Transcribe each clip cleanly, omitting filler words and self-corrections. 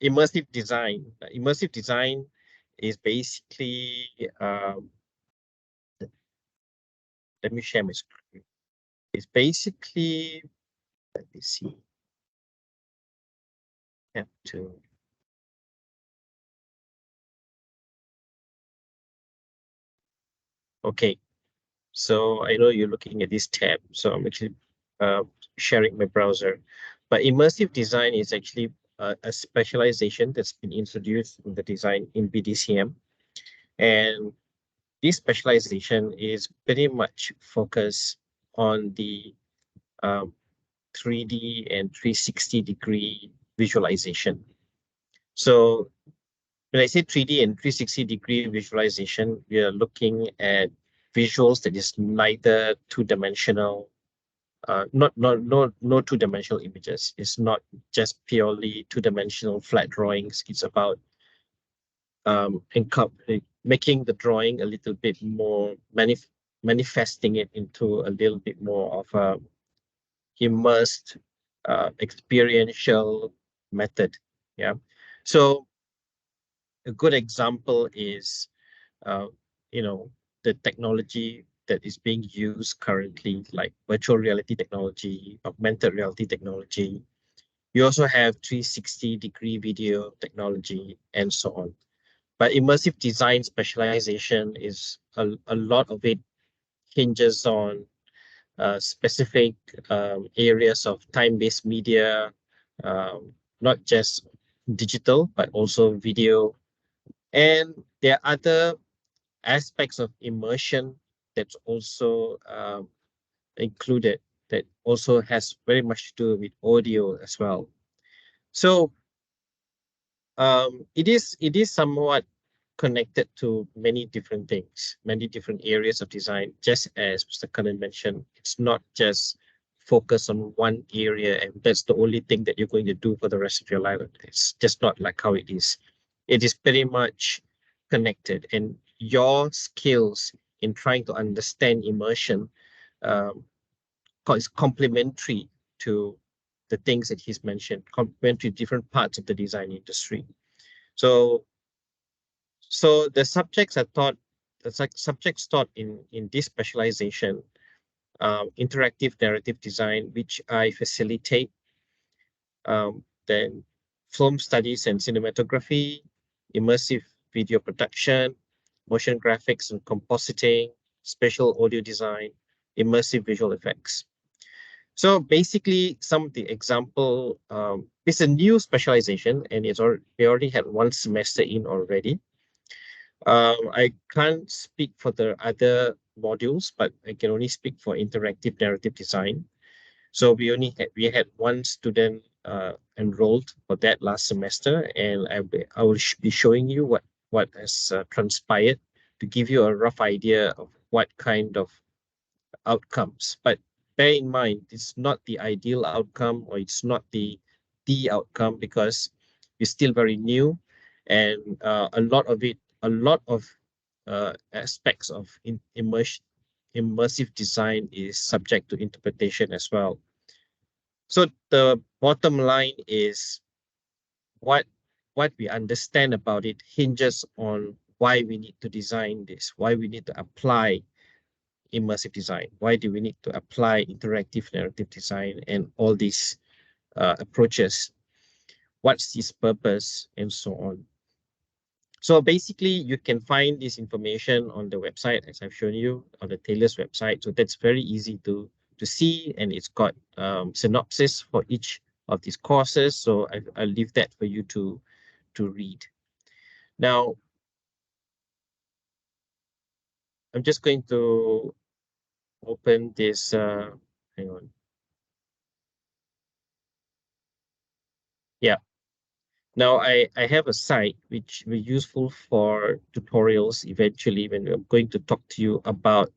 immersive design. Immersive design is basically, let me share my screen. It's basically, let me see. Have to. Okay, so I know you're looking at this tab, so I'm actually uh, sharing my browser. But immersive design is actually a specialization that's been introduced in the design in BDCM. And this specialization is pretty much focused on the um, 3D and 360-degree visualization. So when I say 3D and 360-degree visualization, we are looking at visuals that is neither two-dimensional, no two-dimensional images. It's not just purely two-dimensional flat drawings. It's about making the drawing a little bit more manifesting it into a little bit more of a immersed experiential method. Yeah. So a good example is uh, you know, the technology that is being used currently, like virtual reality technology, augmented reality technology. You also have 360-degree video technology and so on. But immersive design specialization is a lot of it hinges on specific areas of time-based media, um, not just digital, but also video. And there are other aspects of immersion that's also included that also has very much to do with audio as well. So it is somewhat connected to many different things, many different areas of design. Just as Mr. Kanan mentioned, it's not just focus on one area and that's the only thing that you're going to do for the rest of your life. It's just not like how it is. It is pretty much connected, and your skills in trying to understand immersion um, is complementary to the things that he's mentioned, complementary to different parts of the design industry. So so the subjects are taught, subjects taught in this specialization, interactive narrative design, which I facilitate, then film studies and cinematography, immersive video production, motion graphics and compositing, spatial audio design, immersive visual effects. So basically, some of the example, it's a new specialization, and we already had one semester in already. I can't speak for the other modules, but I can only speak for interactive narrative design. So we had one student enrolled for that last semester, and I will be showing you what has transpired to give you a rough idea of what kind of outcomes. But bear in mind, it's not the ideal outcome, or it's not the outcome, because it's still very new, and a lot of aspects of immersive design is subject to interpretation as well. So the bottom line is what what we understand about it hinges on why we need to design this, why we need to apply immersive design, why do we need to apply interactive narrative design and all these approaches, what's its purpose, and so on. So basically, you can find this information on the website, as I've shown you, on the Taylor's website. So that's very easy to see, and it's got synopsis for each of these courses. So I'll leave that for you to read. Now, I'm just going to open this. Hang on. Yeah. Now I have a site which will be useful for tutorials eventually when I'm going to talk to you about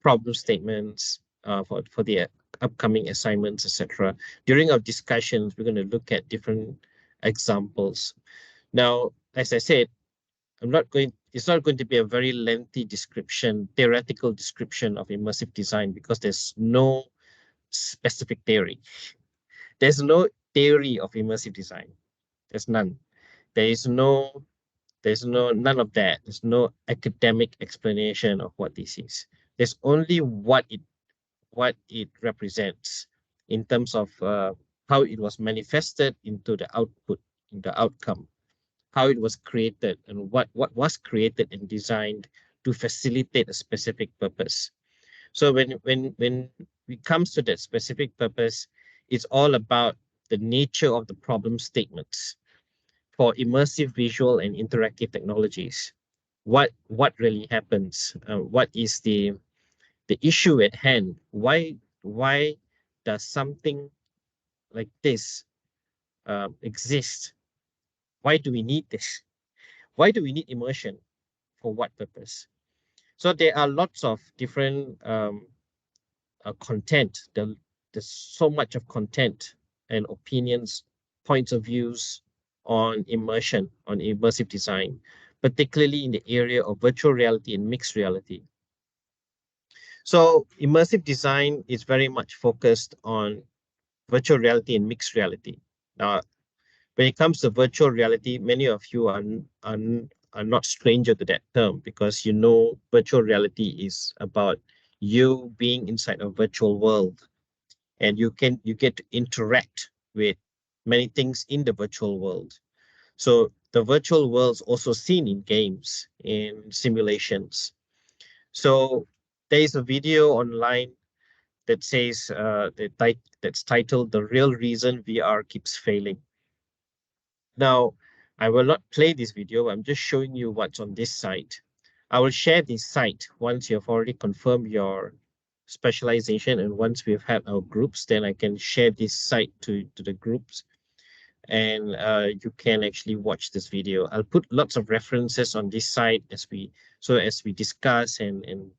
problem statements for the upcoming assignments, etc. During our discussions, we're going to look at different examples. Now, as I said, it's not going to be a very lengthy description, theoretical description of immersive design, because there's no specific theory. There's no theory of immersive design. There's none. There is no, none of that. There's no academic explanation of what this is. There's only what it represents in terms of how it was manifested into the output, in the outcome, how it was created, and what was created and designed to facilitate a specific purpose. So when it comes to that specific purpose, it's all about the nature of the problem statements for immersive visual and interactive technologies. What really happens? What is the issue at hand? Why does something like this exist? Why do we need this? Why do we need immersion? For what purpose? So there are lots of different content. There's so much of content and opinions, points of views on immersion, on immersive design, particularly in the area of virtual reality and mixed reality. So immersive design is very much focused on virtual reality and mixed reality. Now, when it comes to virtual reality, many of you are not stranger to that term, because you know virtual reality is about you being inside a virtual world, and you get to interact with many things in the virtual world. So the virtual world's also seen in games, in simulations. So there is a video online that says that's titled "The Real Reason VR Keeps Failing." Now, I will not play this video. I'm just showing you what's on this site. I will share this site once you have already confirmed your specialization, and once we've had our groups, then I can share this site to the groups, and you can actually watch this video. I'll put lots of references on this site as we discuss and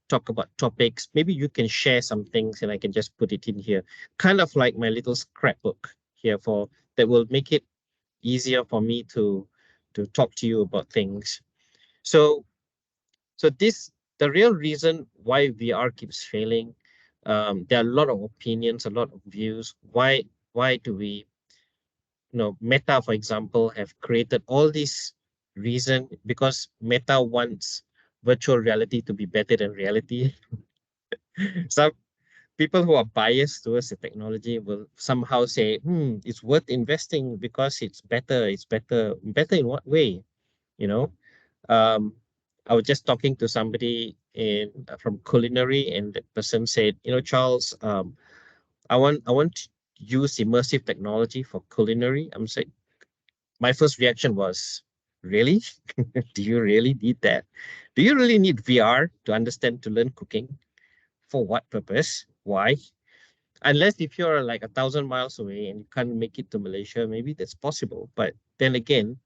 talk about topics. Maybe you can share some things and I can just put it in here, kind of like my little scrapbook here for that will make it easier for me to talk to you about things. So the real reason why VR keeps failing, there are a lot of opinions, a lot of views. Why do we, Meta, for example, have created all these reason because Meta wants virtual reality to be better than reality. Some people who are biased towards the technology will somehow say, it's worth investing because it's better. It's better. Better in what way? You know, um, I was just talking to somebody from culinary, and the person said, Charles, I want to use immersive technology for culinary. I'm saying my first reaction was, really? Do you really need that? Do you really need VR to understand, to learn cooking? For what purpose? Why? Unless if you're like 1,000 miles away and you can't make it to Malaysia, maybe that's possible. But then again,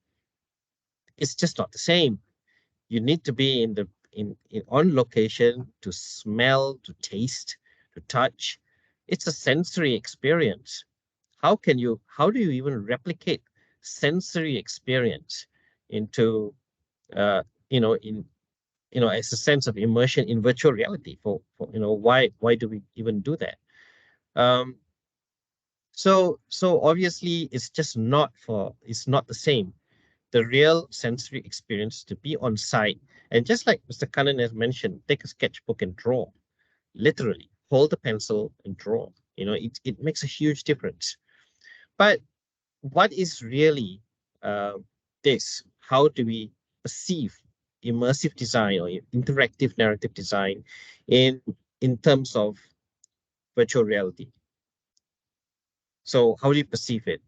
it's just not the same. You need to be in on location to smell, to taste, to touch. It's a sensory experience. How do you even replicate sensory experience into uh in as a sense of immersion in virtual reality? For why do we even do that? um so obviously it's not the same. The real sensory experience to be on site, and just like Mr. Kannan has mentioned, take a sketchbook and draw. Literally hold a pencil and draw. It makes a huge difference. But what is really uh, this? How do we perceive immersive design or interactive narrative design in in terms of virtual reality? So how do you perceive it?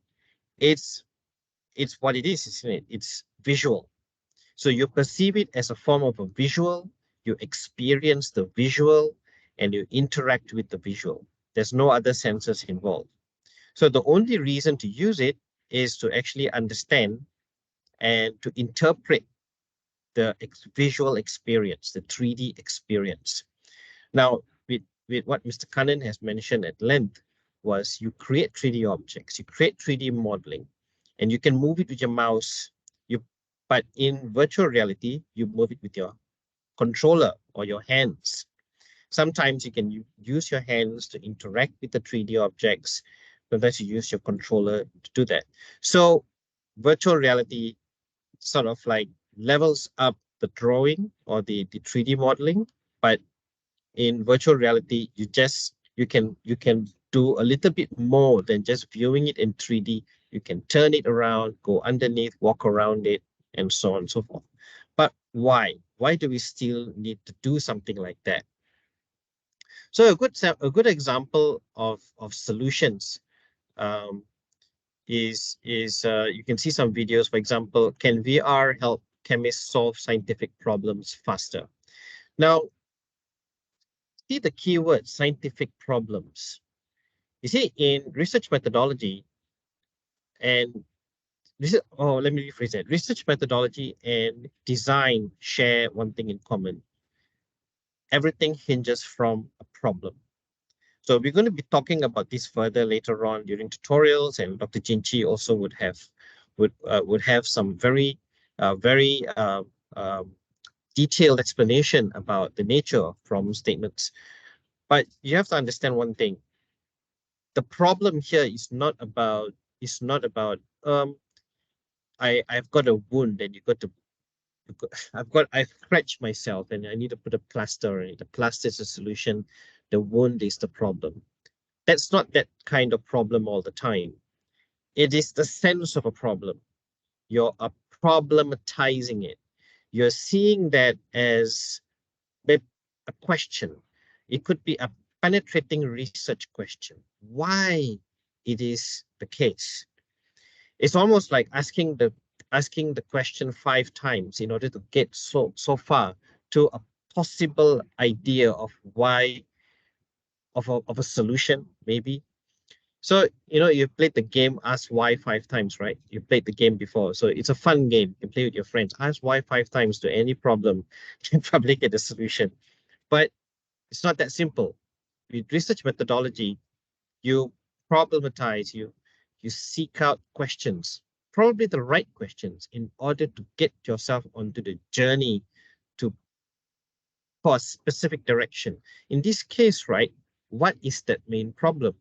It's it's what it is, isn't it? It's visual. So you perceive it as a form of a visual, you experience the visual, and you interact with the visual. There's no other senses involved. So the only reason to use it is to actually understand and to interpret the visual experience, the 3D experience. Now, with what Mr. Kannan has mentioned at length, was you create 3D objects, you create 3D modeling, and you can move it with your mouse. But in virtual reality, you move it with your controller or your hands. Sometimes you can use your hands to interact with the 3D objects. Sometimes you use your controller to do that. So virtual reality sort of like levels up the drawing or the 3D modeling, but in virtual reality, you can do a little bit more than just viewing it in 3D. You can turn it around, go underneath, walk around it, and so on and so forth. But why? Why do we still need to do something like that? So a good example of solutions um, is you can see some videos. For example, can VR help chemists solve scientific problems faster? Now, see the keyword scientific problems. You see, in research methodology and let me rephrase that. Research methodology and design share one thing in common. Everything hinges from a problem. So we're going to be talking about this further later on during tutorials, and Dr. Jinchi also would have some very detailed explanation about the nature of problem statements. But you have to understand one thing: the problem here is not about I've got a wound and I've scratched myself and I need to put a plaster on it. The plaster is the solution. The wound is the problem. That's not that kind of problem all the time. It is the sense of a problem. You're problematizing it. You're seeing that as a question. It could be a penetrating research question. Why it is the case? It's almost like asking the question 5 times in order to get so far to a possible idea of why of a solution, maybe. So, you played the game Ask Why 5 times, right? You played the game before. So it's a fun game. You can play with your friends. Ask why 5 times to any problem and probably get a solution. But it's not that simple. With research methodology, you problematize, you seek out questions, probably the right questions, in order to get yourself onto the journey to for a specific direction. In this case, right, what is that main problem?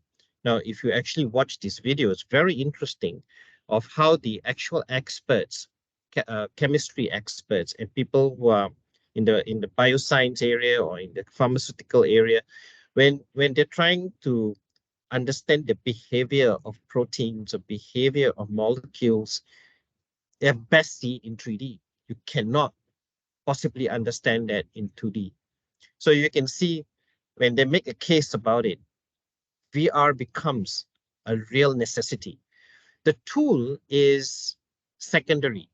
Now, if you actually watch this video, it's very interesting of how the actual experts, chemistry experts, and people who are in the bioscience area or in the pharmaceutical area, when they're trying to understand the behavior of proteins or behavior of molecules, they're best seen in 3D. You cannot possibly understand that in 2D. So you can see when they make a case about it, VR becomes a real necessity. The tool is secondary,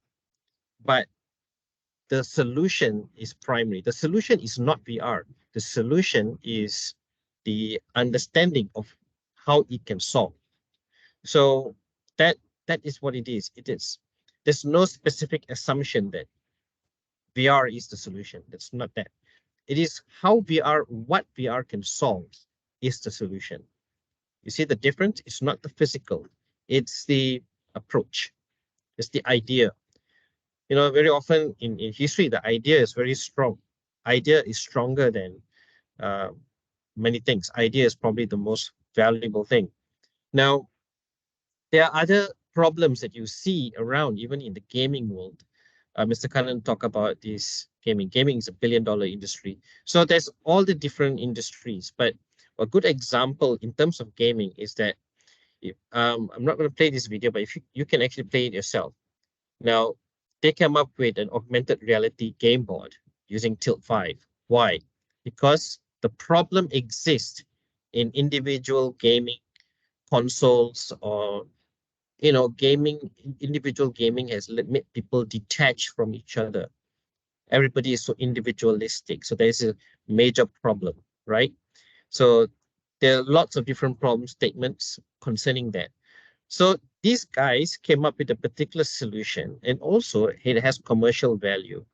but the solution is primary. The solution is not VR. The solution is the understanding of how it can solve. So that that is what it is. It is. There's no specific assumption that VR is the solution. That's not that. It is what VR can solve is the solution. You see the difference? It's not the physical, it's the approach, it's the idea. Very often in history, the idea is very strong. Idea is stronger than uh, many things. Idea is probably the most valuable thing. Now, there are other problems that you see around, even in the gaming world. Mr. Kannan talked about this gaming. Gaming is a billion-dollar industry. So there's all the different industries. But a good example in terms of gaming is that I'm not going to play this video, but if you can actually play it yourself. Now, they came up with an augmented reality game board using Tilt 5. Why? Because the problem exists in individual gaming consoles or gaming, individual gaming has made people detach from each other. Everybody is so individualistic. So there's a major problem, right? So there are lots of different problem statements concerning that. So these guys came up with a particular solution, and also it has commercial value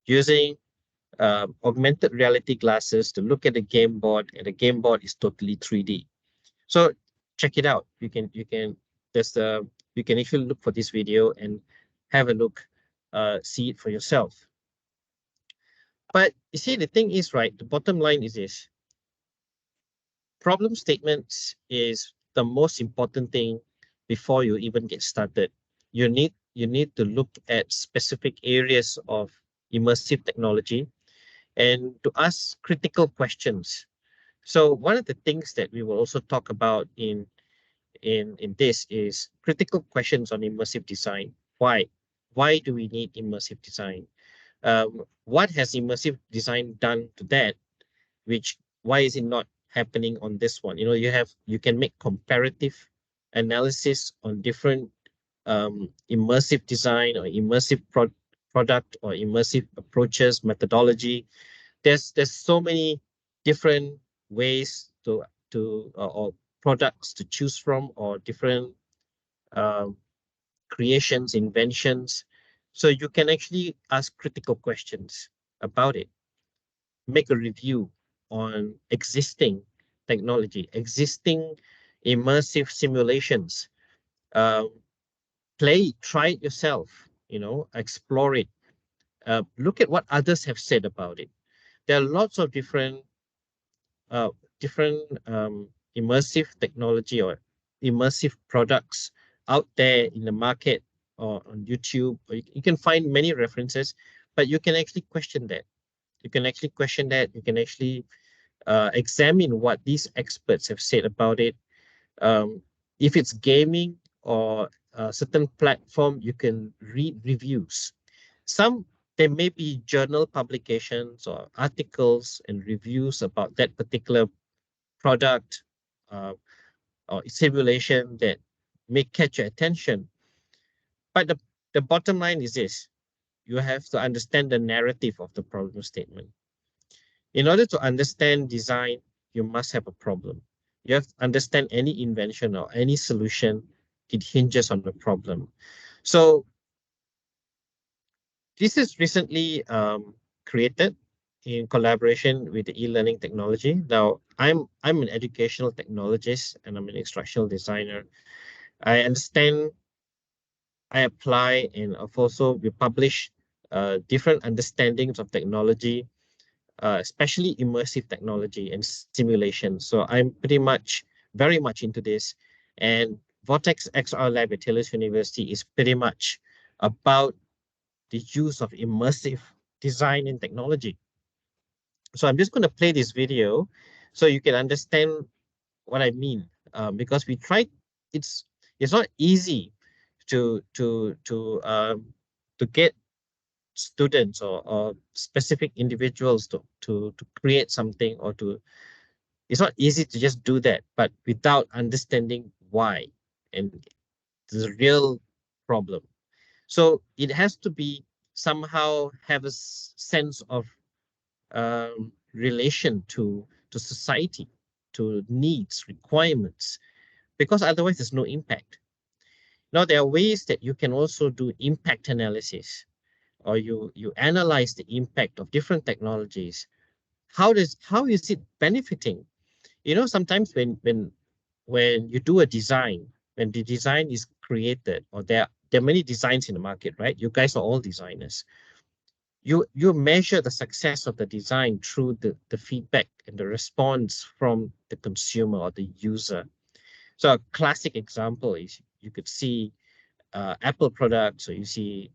using augmented reality glasses to look at the game board, and the game board is totally 3D. So check it out. There's the you can actually look for this video and have a look, see it for yourself. But you see, the thing is, right, the bottom line is this: problem statements is the most important thing before you even get started. you need to look at specific areas of immersive technology and to ask critical questions. So one of the things that we will also talk about in this is critical questions on immersive design. Why? Why do we need immersive design? What has immersive design done to that? Which why is it not happening on this one? You can make comparative analysis on different immersive design or immersive product or immersive approaches, methodology. There's so many different ways to or products to choose from, or different um, creations, inventions. So you can actually ask critical questions about it, make a review on existing technology, existing immersive simulations. Um, try it yourself, explore it. Look at what others have said about it. There are lots of uh, different immersive technology or immersive products out there in the market or on YouTube. Or you can find many references, but you can actually question that. You can actually question that. You can actually examine what these experts have said about it. Um, if it's gaming or a certain platform, you can read reviews. Some There may be journal publications or articles and reviews about that particular product uh, or simulation that may catch your attention. But the bottom line is this: you have to understand the narrative of the problem statement. In order to understand design, you must have a problem. You have to understand any invention or any solution, it hinges on the problem. So this is recently created in collaboration with the e-learning technology. Now, I'm an educational technologist and I'm an instructional designer. I understand, I apply, and also we publish different understandings of technology, especially immersive technology and simulation. So I'm very much into this. And Vortex XR Lab at Taylor's University is pretty much about the use of immersive design and technology. So I'm just going to play this video so you can understand what I mean. Because it's it's not easy to get students or specific individuals to create something, or to it's not easy to just do that, but without understanding why and the real problem. So it has to be somehow have a sense of relation to society, to needs, requirements, because otherwise there's no impact. Now there are ways that you can also do impact analysis, or you analyze the impact of different technologies. How is it benefiting? Sometimes when you do a design, when the design is created, or there are many designs in the market, right? You guys are all designers. You measure the success of the design through the feedback and the response from the consumer or the user. So a classic example is you could see Apple products, or you see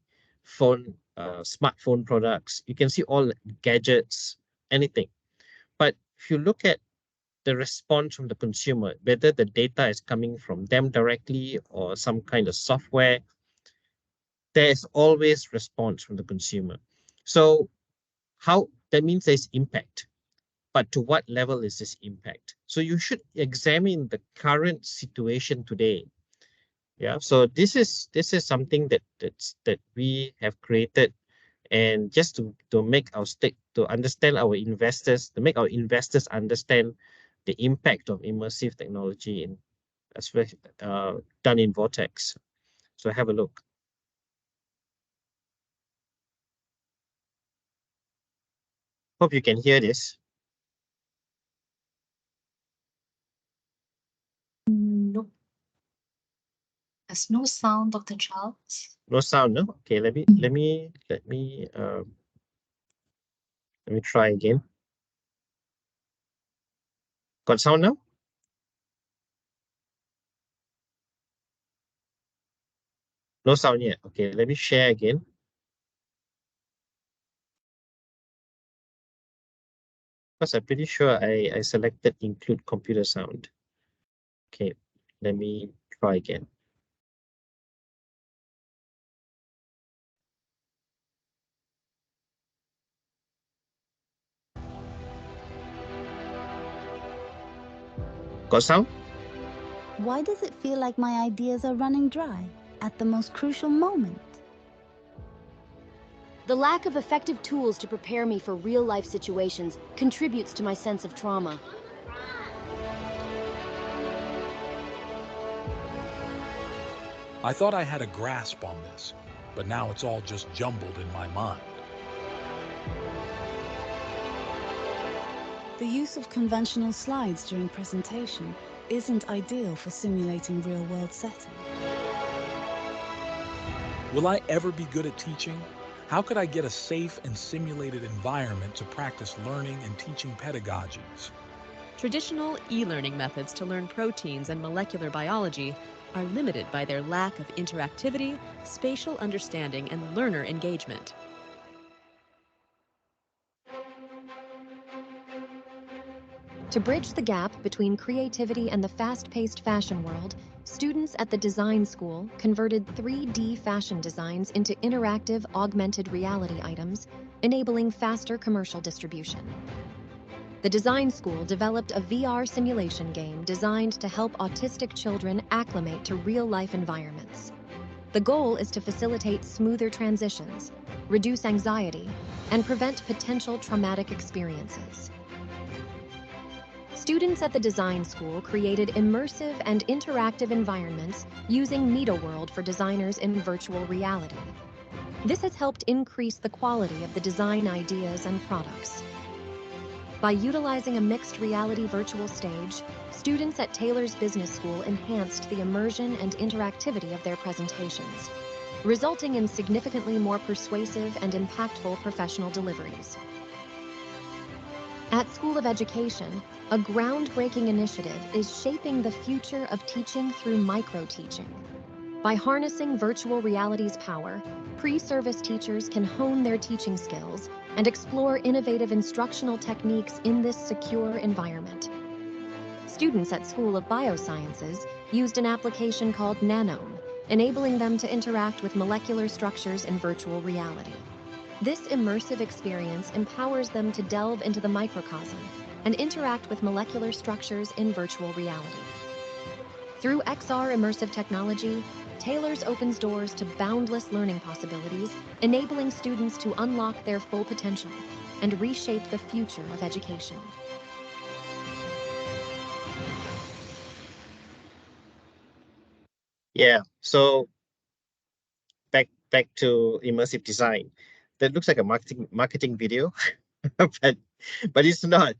smartphone products. You can see all gadgets, anything. But if you look at the response from the consumer, whether the data is coming from them directly or some kind of software, there's always response from the consumer. So how that means there's impact, but to what level is this impact? So you should examine the current situation today. Yeah. So this is something that we have created, and just to make our stake to understand our investors, to make our investors understand the impact of immersive technology in especially done in Vortex. So have a look. Hope you can hear this. Nope. There's no sound, Dr. Charles. No sound, no? Okay, let me try again. Got sound now? No sound yet. Okay, let me share again. Because I'm pretty sure I selected include computer sound. Okay, let me try again. Got sound? Why does it feel like my ideas are running dry at the most crucial moment? The lack of effective tools to prepare me for real-life situations contributes to my sense of trauma. I thought I had a grasp on this, but now it's all just jumbled in my mind. The use of conventional slides during presentation isn't ideal for simulating real-world settings. Will I ever be good at teaching? How could I get a safe and simulated environment to practice learning and teaching pedagogies? Traditional e-learning methods to learn proteins and molecular biology are limited by their lack of interactivity, spatial understanding, and learner engagement. To bridge the gap between creativity and the fast-paced fashion world, students at the design school converted 3D fashion designs into interactive augmented reality items, enabling faster commercial distribution. The design school developed a VR simulation game designed to help autistic children acclimate to real-life environments. The goal is to facilitate smoother transitions, reduce anxiety, and prevent potential traumatic experiences. Students at the design school created immersive and interactive environments using MetaWorld for designers in virtual reality. This has helped increase the quality of the design ideas and products. By utilizing a mixed reality virtual stage, students at Taylor's Business School enhanced the immersion and interactivity of their presentations, resulting in significantly more persuasive and impactful professional deliveries. At School of Education, a groundbreaking initiative is shaping the future of teaching through micro-teaching. By harnessing virtual reality's power, pre-service teachers can hone their teaching skills and explore innovative instructional techniques in this secure environment. Students at School of Biosciences used an application called Nanome, enabling them to interact with molecular structures in virtual reality. This immersive experience empowers them to delve into the microcosm and interact with molecular structures in virtual reality. Through XR immersive technology, Taylor's opens doors to boundless learning possibilities, enabling students to unlock their full potential and reshape the future of education. Yeah, so back to immersive design. That looks like a marketing video, but it's not.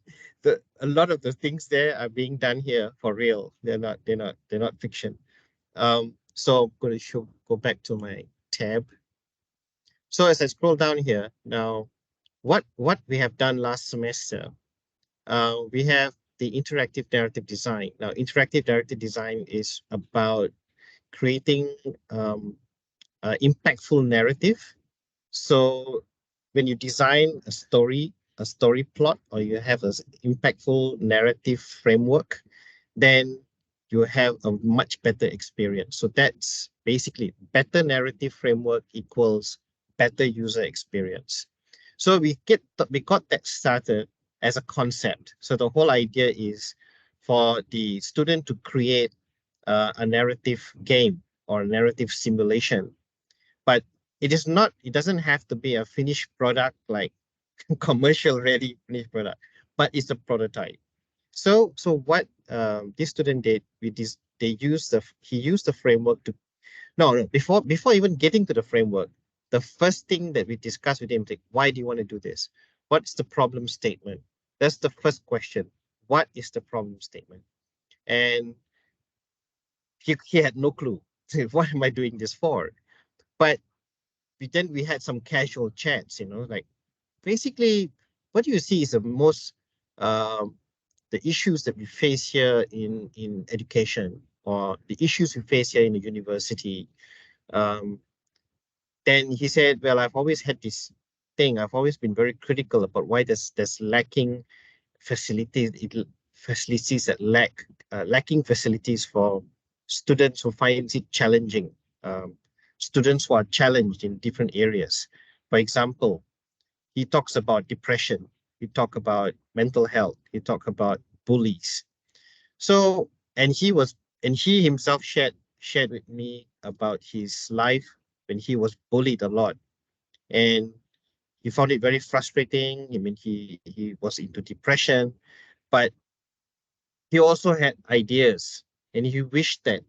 A lot of the things there are being done here for real. They're not fiction. So I'm going to go back to my tab. So as I scroll down here now, what we have done last semester, we have the interactive narrative design. Now, interactive narrative design is about creating impactful narrative. So when you design a story plot, or you have an impactful narrative framework, then you have a much better experience. So that's basically better narrative framework equals better user experience. So we got that started as a concept. So the whole idea is for the student to create a narrative game or a narrative simulation, but it doesn't have to be a finished product like commercial ready finished product, but it's a prototype. So what this student did with this, he used the framework to no, before even getting to the framework, the first thing that we discussed with him, like, why do you want to do this? What's the problem statement? That's the first question. What is the problem statement? And he had no clue. What am I doing this for? But then we had some casual chats, like basically what you see is um, the issues that we face here in education, or the issues we face here in the university, Um, then he said, well, I've always had this thing. I've always been very critical about why there's lacking facilities, facilities that lacking facilities for students who find it challenging, um, students who are challenged in different areas. For example, he talks about depression, he talk about mental health, he talk about bullies. So, and he himself shared with me about his life when he was bullied a lot, and he found it very frustrating. I mean, he was into depression, but he also had ideas, and he wished that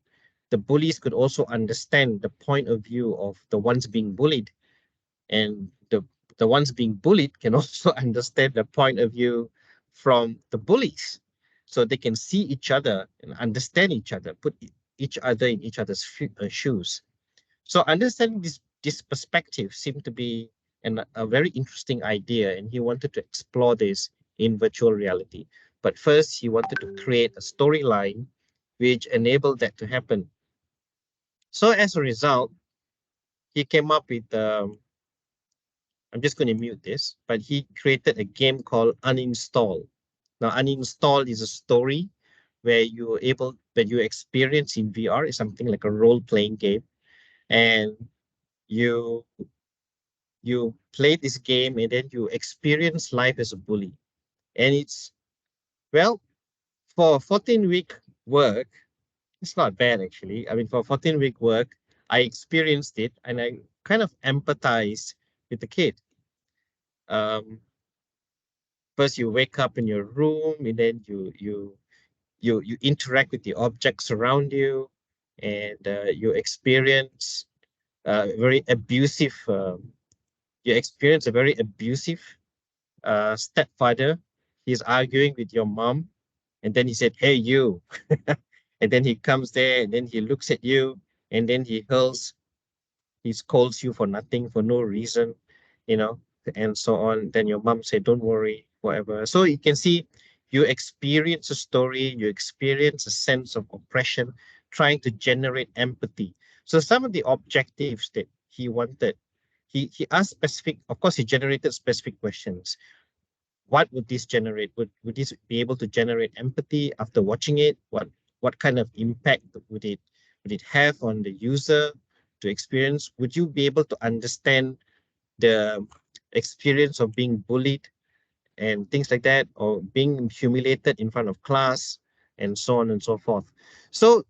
the bullies could also understand the point of view of the ones being bullied, and the ones being bullied can also understand the point of view from the bullies, so they can see each other and understand each other, put each other in each other's shoes. So understanding this perspective seemed to be a very interesting idea, and he wanted to explore this in virtual reality. But first, he wanted to create a storyline which enabled that to happen. So as a result, he came up with, I'm just going to mute this, but he created a game called Uninstall. Now, Uninstall is a story where that you experience in VR is something like a role-playing game, and you you play this game and then you experience life as a bully. And it's, well, for 14-week work, it's not bad actually. I mean, for 14-week work, I experienced it and I kind of empathized with the kid. Um, First, you wake up in your room and then you interact with the objects around you, and you experience very abusive. You experience a very abusive stepfather. He's arguing with your mom, and then he said, "Hey, you," and then he comes there, and then he looks at you, and then he scolds you for nothing, for no reason, you know, and so on. Then your mom said, "Don't worry," whatever. So you can see, you experience a story, you experience a sense of oppression, trying to generate empathy. So some of the objectives that he wanted, he asked specific. Of course, he generated specific questions. What would this generate? Would this be able to generate empathy after watching it? What kind of impact would it have on the user to experience? Would you be able to understand the experience of being bullied and things like that, or being humiliated in front of class, and so on and so forth? So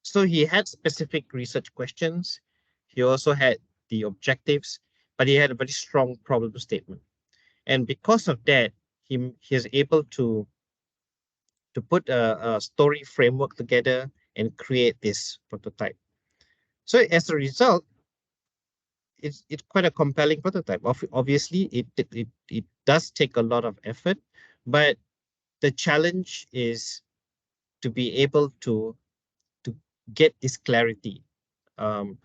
so he had specific research questions. He also had the objectives, but he had a very strong problem statement. And because of that, he is able to put a story framework together and create this prototype. So as a result, it's quite a compelling prototype. Obviously, it does take a lot of effort, but the challenge is to be able to get this clarity, um,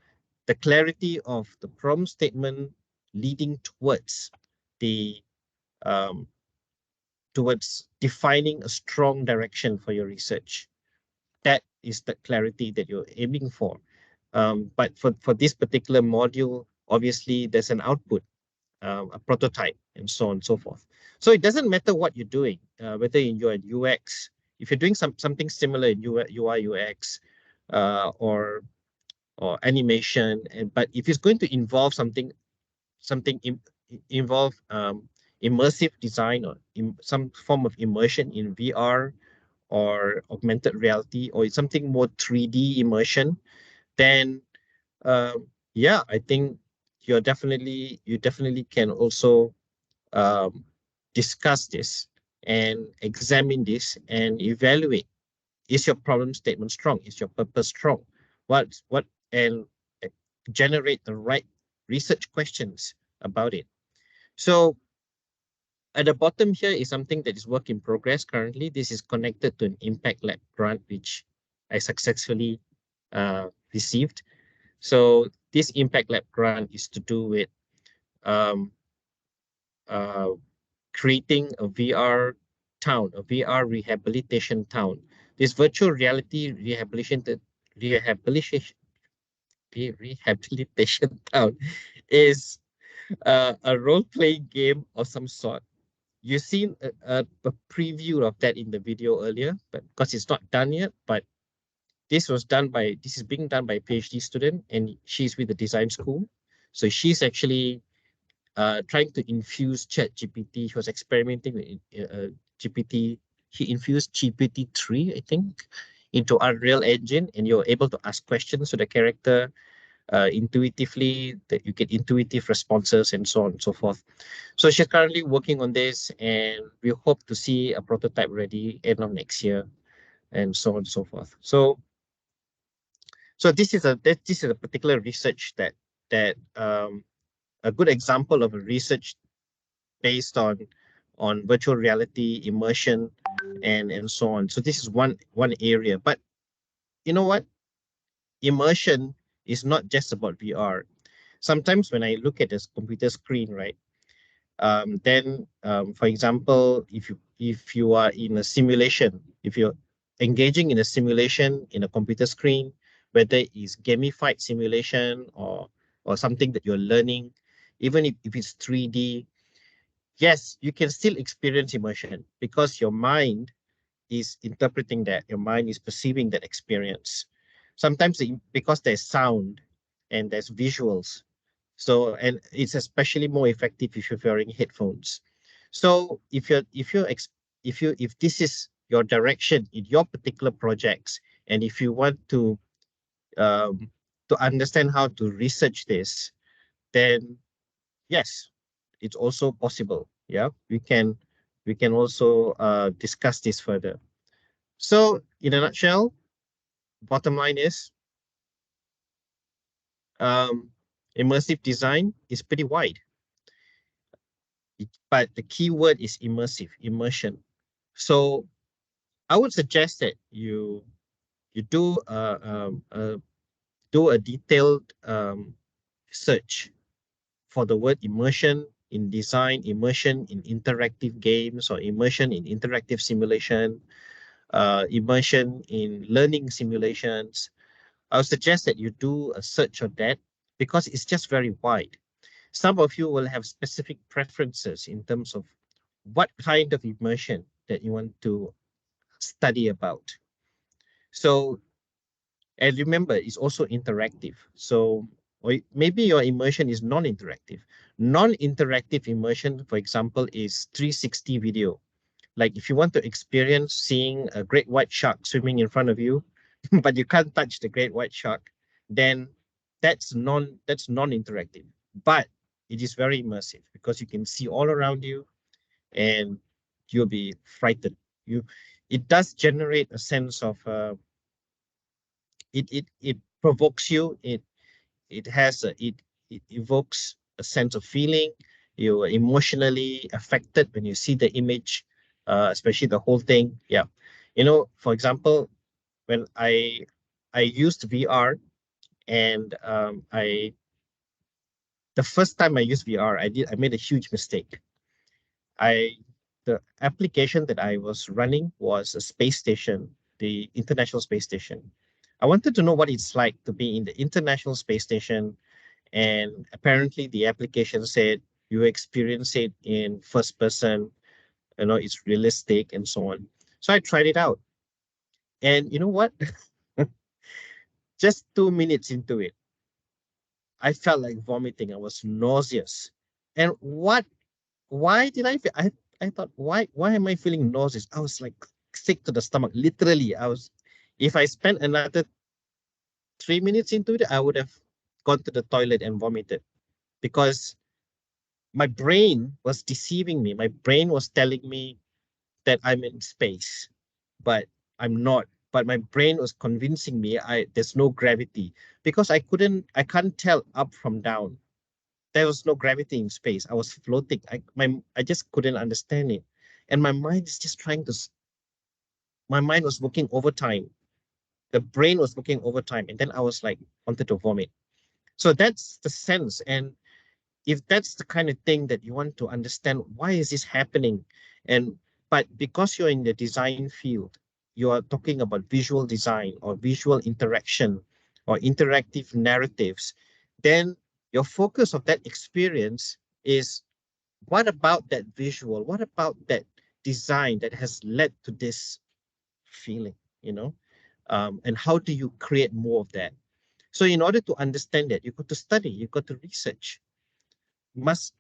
the clarity of the problem statement leading the um, towards defining a strong direction for your research. That is the clarity that you're aiming for. But for this particular module, obviously there's an output, a prototype, and so on and so forth. So it doesn't matter what you're doing, whether you're in UX, if you're doing something similar in UI UX, or animation, but if it's going to involve something involve immersive design, or some form of immersion in VR or augmented reality, or it's something more 3D immersion, then yeah, I think you definitely can also um, discuss this and examine this and evaluate, is your problem statement strong, is your purpose strong, what and uh, generate the right research questions about it. So at the bottom here is something that is work in progress currently. This is connected to an Impact Lab grant, which I successfully received. So this Impact Lab grant is to do with um, uh, creating a VR town, a VR rehabilitation town. This virtual reality rehabilitation Rehabilitation Town is a role-playing game of some sort. You've seen a preview of that in the video earlier, but because it's not done yet, but this is being done by a PhD student, and she's with the design school. So she's actually trying to infuse Chat GPT. He was experimenting with GPT. He infused GPT-3, I think, into Unreal Engine, and you're able to ask questions to the character intuitively, that you get intuitive responses and so on and so forth. So she's currently working on this, and we hope to see a prototype ready end of next year, and so on and so forth. So this is a particular research that a good example of a research based on virtual reality, immersion, and so on. So this is one area. But you know what? Immersion is not just about VR. Sometimes when I look at this computer screen, right? Then, for example, if you are in a simulation, if you're engaging in a simulation in a computer screen, whether it's gamified simulation or something that you're learning, even if it's 3D, yes, you can still experience immersion because your mind is interpreting that, your mind is perceiving that experience. Sometimes because there's sound and there's visuals, so, and it's especially more effective if you're wearing headphones. So if this is your direction in your particular projects, and if you want um, to understand how to research this, then yes, it's also possible. Yeah, we can also discuss this further. So in a nutshell, bottom line is um, immersive design is pretty wide, but the key word is immersive, immersion. So I would suggest that you do a detailed search for the word immersion in design, immersion in interactive games, or immersion in interactive simulation, immersion in learning simulations. I would suggest that you do a search on that because it's just very wide. Some of you will have specific preferences in terms of what kind of immersion that you want to study about. So, and remember, it's also interactive. So, or maybe your immersion is non-interactive. Non-interactive immersion, for example, is 360 video. Like if you want to experience seeing a great white shark swimming in front of you, but you can't touch the great white shark, then that's non-interactive. But it is very immersive because you can see all around you and you'll be frightened. It does generate a sense of it provokes you. It evokes a sense of feeling. You are emotionally affected when you see the image, especially the whole thing. Yeah, for example, when I used VR, and the first time I used VR, I made a huge mistake. I The application that I was running was a space station, the International Space Station. I wanted to know what it's like to be in the International Space Station, and apparently the application said you experience it in first person, it's realistic and so on. So I tried it out. And you know what? Just 2 minutes into it, I felt like vomiting. I was nauseous. And why did I thought, why am I feeling nauseous? I was like sick to the stomach. Literally, if I spent another 3 minutes into it, I would have gone to the toilet and vomited because my brain was deceiving me. My brain was telling me that I'm in space, but I'm not. But my brain was convincing me there's no gravity because I can't tell up from down. There was no gravity in space. I was floating. I just couldn't understand it. And my mind is just my mind was working overtime. The brain was working overtime. And then I was like, wanted to vomit. So that's the sense. And if that's the kind of thing that you want to understand, why is this happening? But because you're in the design field, you are talking about visual design or visual interaction or interactive narratives, then your focus of that experience is what about that visual? What about that design that has led to this feeling, and how do you create more of that? So in order to understand that, you got to study, you got to research.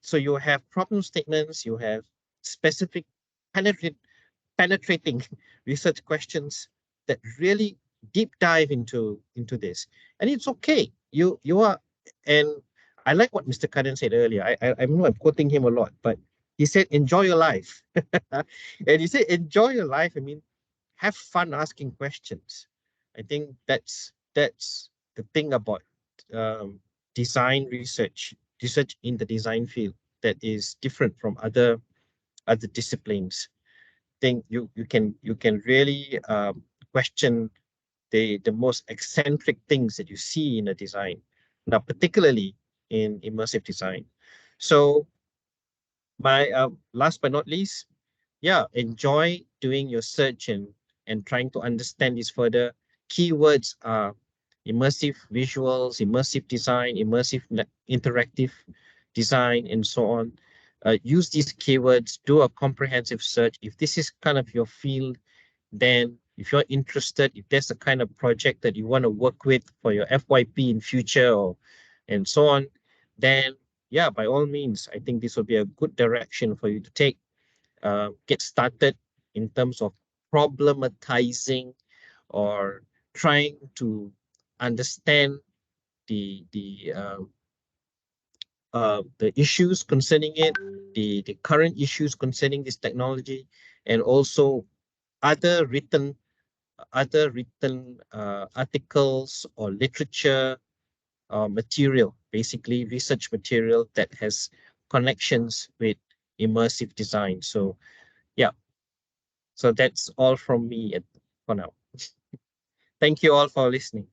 So you have problem statements, you have specific penetrate, penetrating research questions that really deep dive into this. And it's okay. You are, and I like what Mr. Karan said earlier. I know I'm quoting him a lot, but he said, enjoy your life. And he said, enjoy your life. I mean, have fun asking questions. I think that's the thing about um, design research in the design field that is different from other disciplines. Think you can really question the most eccentric things that you see in a design, now particularly in immersive design. So my last but not least, yeah, enjoy doing your search and trying to understand this further. Keywords are immersive visuals, immersive design, interactive design, and so on. Use these keywords, do a comprehensive search. If this is kind of your field, then if you're interested, if there's a kind of project that you want to work with for your FYP in future or and so on, then yeah, by all means, I think this will be a good direction for you to take. Get started in terms of problematizing or trying to understand the issues concerning it, the current issues concerning this technology, and also other written articles or literature material, basically research material that has connections with immersive design. So yeah, so that's all from me for now. Thank you all for listening.